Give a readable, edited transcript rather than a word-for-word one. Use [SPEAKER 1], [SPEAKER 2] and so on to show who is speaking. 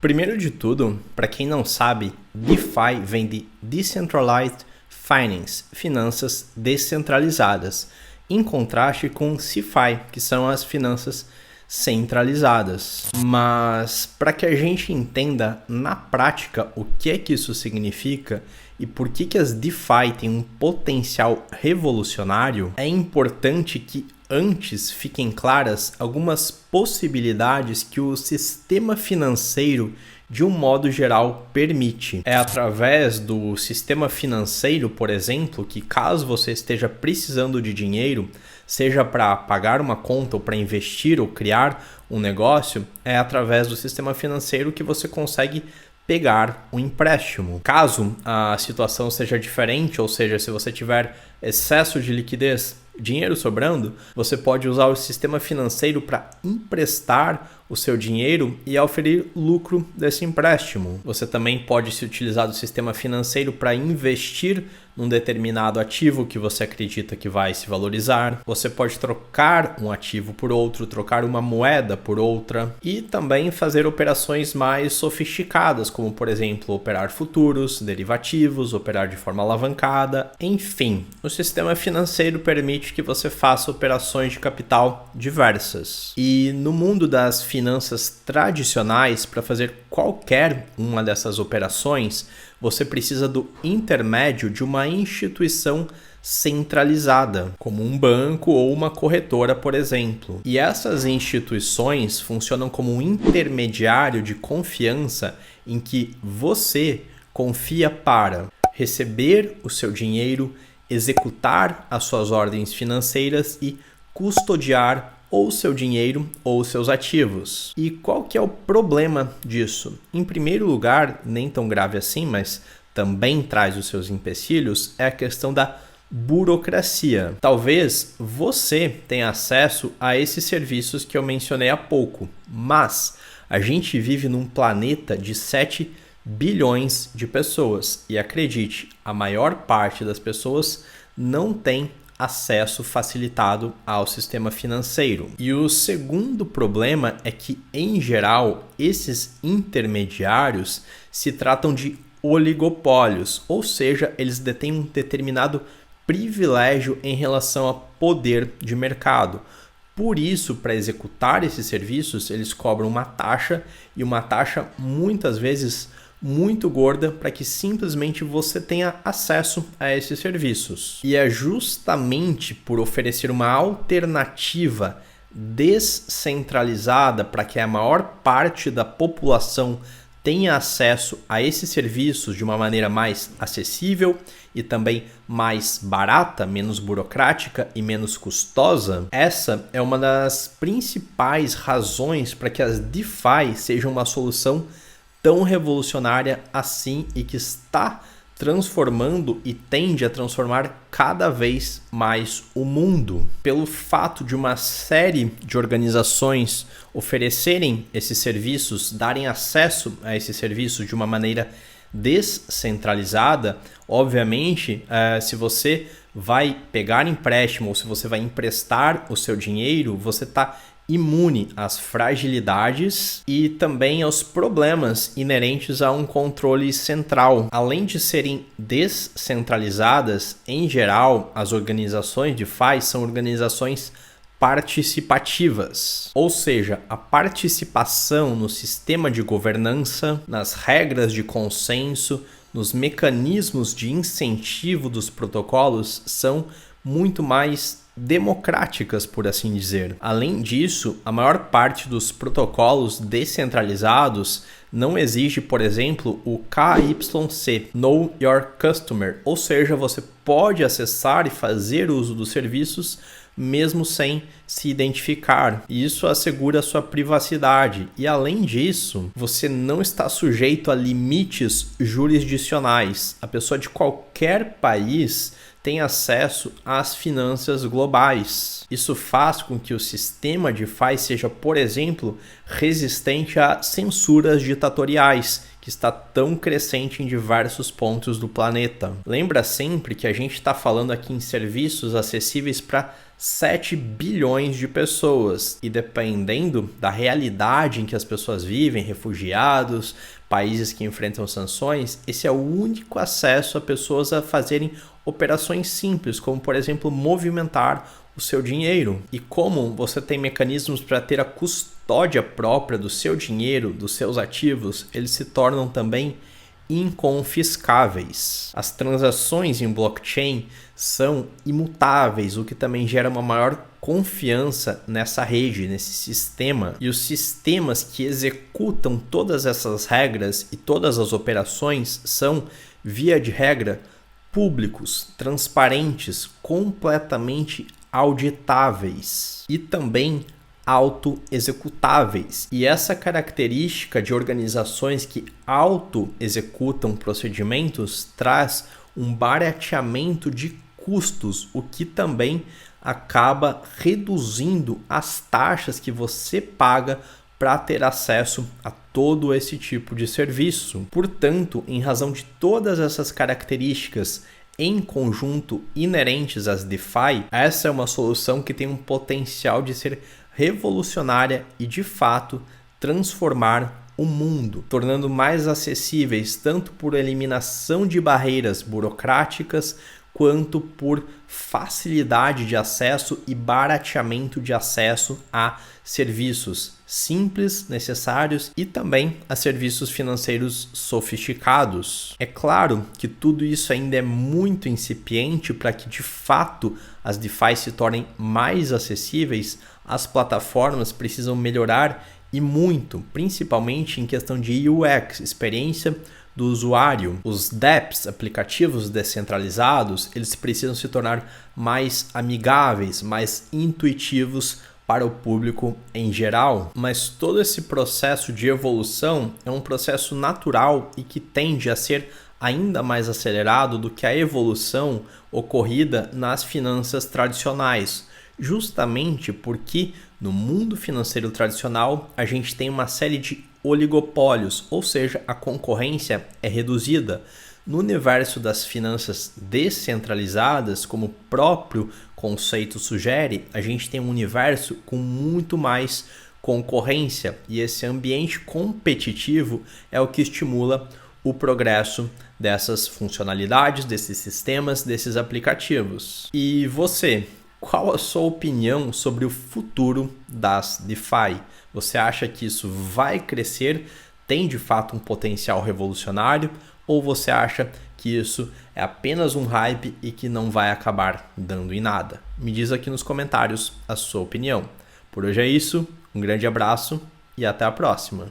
[SPEAKER 1] Primeiro de tudo, para quem não sabe, DeFi vem de Decentralized Finance, finanças descentralizadas, em contraste com CeFi, que são as finanças centralizadas. Mas para que a gente entenda na prática o que é que isso significa e por que as DeFi têm um potencial revolucionário, é importante que antes fiquem claras algumas possibilidades que o sistema financeiro, de um modo geral, permite. É através do sistema financeiro, por exemplo, que caso você esteja precisando de dinheiro, seja para pagar uma conta ou para investir ou criar um negócio, é através do sistema financeiro que você consegue pegar um empréstimo. Caso a situação seja diferente, ou seja, se você tiver excesso de liquidez, dinheiro sobrando, você pode usar o sistema financeiro para emprestar o seu dinheiro e oferir lucro desse empréstimo. Você também pode se utilizar do sistema financeiro para investir num determinado ativo que você acredita que vai se valorizar. Você pode trocar um ativo por outro, trocar uma moeda por outra e também fazer operações mais sofisticadas, como por exemplo, operar futuros, derivativos, operar de forma alavancada, enfim. O sistema financeiro permite que você faça operações de capital diversas. E no mundo das finanças tradicionais, para fazer qualquer uma dessas operações, você precisa do intermédio de uma instituição centralizada, como um banco ou uma corretora, por exemplo. E essas instituições funcionam como um intermediário de confiança em que você confia para receber o seu dinheiro, executar as suas ordens financeiras e custodiar ou seu dinheiro ou seus ativos. E qual que é o problema disso? Em primeiro lugar, nem tão grave assim, mas também traz os seus empecilhos, é a questão da burocracia. Talvez você tenha acesso a esses serviços que eu mencionei há pouco, mas a gente vive num planeta de 7 bilhões de pessoas e acredite, a maior parte das pessoas não tem acesso facilitado ao sistema financeiro. E o segundo problema é que, em geral, esses intermediários se tratam de oligopólios, ou seja, eles detêm um determinado privilégio em relação a poder de mercado. Por isso, para executar esses serviços, eles cobram uma taxa e uma taxa muitas vezes muito gorda para que simplesmente você tenha acesso a esses serviços. E é justamente por oferecer uma alternativa descentralizada para que a maior parte da população tenha acesso a esses serviços de uma maneira mais acessível e também mais barata, menos burocrática e menos custosa. Essa é uma das principais razões para que as DeFi sejam uma solução tão revolucionária assim e que está transformando e tende a transformar cada vez mais o mundo. Pelo fato de uma série de organizações oferecerem esses serviços, darem acesso a esses serviços de uma maneira descentralizada, obviamente, se você vai pegar empréstimo ou se você vai emprestar o seu dinheiro, você está imune às fragilidades e também aos problemas inerentes a um controle central. Além de serem descentralizadas, em geral, as organizações DeFi são organizações participativas, ou seja, a participação no sistema de governança, nas regras de consenso, nos mecanismos de incentivo dos protocolos são muito mais democráticas, por assim dizer. Além disso, a maior parte dos protocolos descentralizados não exige, por exemplo, o KYC, Know Your Customer, ou seja, você pode acessar e fazer uso dos serviços mesmo sem se identificar. E isso assegura a sua privacidade. E além disso, você não está sujeito a limites jurisdicionais. A pessoa de qualquer país tem acesso às finanças globais. Isso faz com que o sistema DeFi seja, por exemplo, resistente a censuras ditatoriais, que está tão crescente em diversos pontos do planeta. Lembra sempre que a gente está falando aqui em serviços acessíveis para 7 bilhões de pessoas. E dependendo da realidade em que as pessoas vivem, refugiados, países que enfrentam sanções, esse é o único acesso a pessoas a fazerem operações simples, como por exemplo movimentar o seu dinheiro. E como você tem mecanismos para ter a custódia própria do seu dinheiro, dos seus ativos, eles se tornam também inconfiscáveis. As transações em blockchain são imutáveis, o que também gera uma maior confiança nessa rede, nesse sistema. E os sistemas que executam todas essas regras e todas as operações são, via de regra, públicos, transparentes, completamente auditáveis e também auto-executáveis. E essa característica de organizações que auto-executam procedimentos traz um barateamento de custos, o que também acaba reduzindo as taxas que você paga para ter acesso a todo esse tipo de serviço. Portanto, em razão de todas essas características em conjunto inerentes às DeFi, essa é uma solução que tem um potencial de ser revolucionária e, de fato, transformar o mundo, tornando mais acessíveis tanto por eliminação de barreiras burocráticas quanto por facilidade de acesso e barateamento de acesso a serviços simples, necessários e também a serviços financeiros sofisticados. É claro que tudo isso ainda é muito incipiente para que de fato as DeFi se tornem mais acessíveis. As plataformas precisam melhorar e muito, principalmente em questão de UX, experiência do usuário. Os dApps, aplicativos descentralizados, eles precisam se tornar mais amigáveis, mais intuitivos para o público em geral. Mas todo esse processo de evolução é um processo natural e que tende a ser ainda mais acelerado do que a evolução ocorrida nas finanças tradicionais, justamente porque no mundo financeiro tradicional a gente tem uma série de oligopólios, ou seja, a concorrência é reduzida. No universo das finanças descentralizadas, como o próprio conceito sugere, a gente tem um universo com muito mais concorrência, e esse ambiente competitivo é o que estimula o progresso dessas funcionalidades, desses sistemas, desses aplicativos. E você, qual a sua opinião sobre o futuro das DeFi? Você acha que isso vai crescer, tem de fato um potencial revolucionário, ou você acha que isso é apenas um hype e que não vai acabar dando em nada? Me diz aqui nos comentários a sua opinião. Por hoje é isso, um grande abraço e até a próxima!